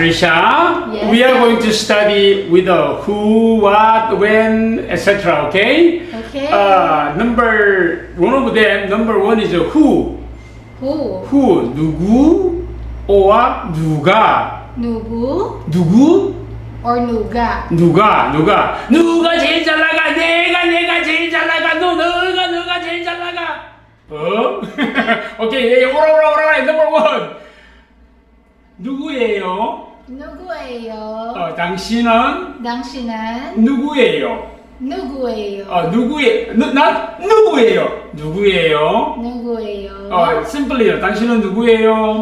Tricia. Yes. We are going to study with who, what, when, etc. Okay? Okay. One of them, number one is who. Who? Who, 누구, or 누가. 누구? Or 누가. 누가 제일 잘 나가? 내가 제일 잘 나가. 너가 제일 잘 나가. 오케이, 오라. Number one. 누구예요? 당신은 누구예요? 누구예요? Simply, 당신은 누구예요?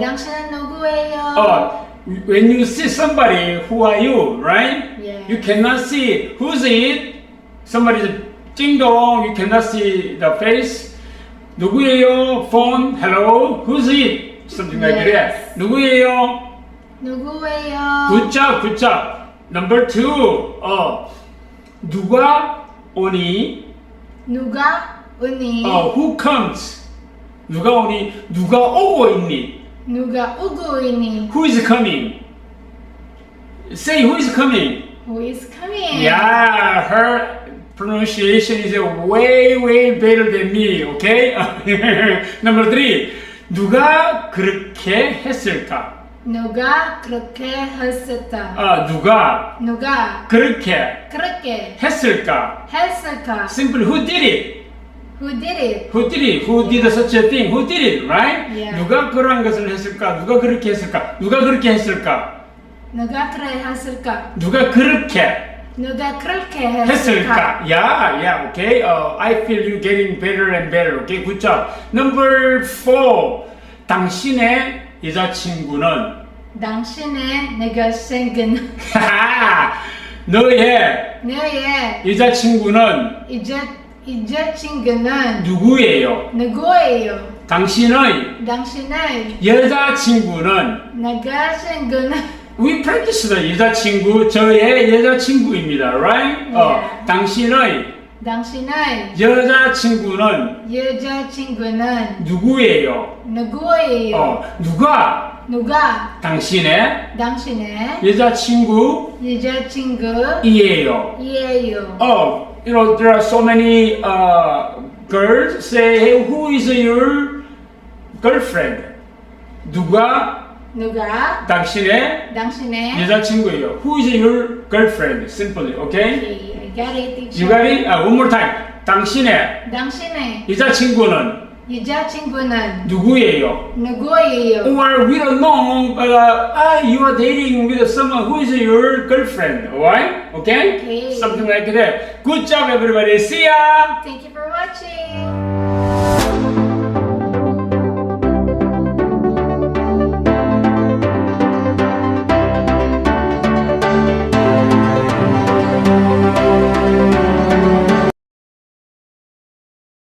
When you see somebody, who are you, right? Yeah. You cannot see who's it. Somebody's ding dong. You cannot see the face. 누구예요? Phone. Hello. Who's it? Something like that. 누구예요? Good job. Number two. 누가 오니? Who comes? 누가 오니? 누가 오고 있니? Who is coming? Say who is coming? Yeah, her pronunciation is way better than me. Okay? Number three. 누가 그렇게 했을까? 누가 그렇게 했을까? Simply, who did it? Who did such a thing? Who did it, right? Yeah. 누가 그러한 것을 했을까? 누가 그렇게 했을까? 누가 그렇게 했을까? Yeah, okay. I feel you getting better and better. Okay, good job. Number four. 당신의 여자친구는 너의 여자친구는 누구예요? 당신의 여자친구는 We practice the 여자친구, 저의 여자친구입니다, right? Yeah. 당신의 여자친구는 누구예요? 누가 당신의 여자친구이에요? You know, there are so many girls say, hey, who is your girlfriend? 누가 당신의 여자친구예요? Who is your girlfriend? Simply, okay? I got it, teacher. You got it? One more time. 당신의 여자친구는 누구예요? Or we don't know, but you are dating with someone who is your girlfriend, alright? Okay? Okay. Something like that. Good job, everybody. See ya! Thank you for watching.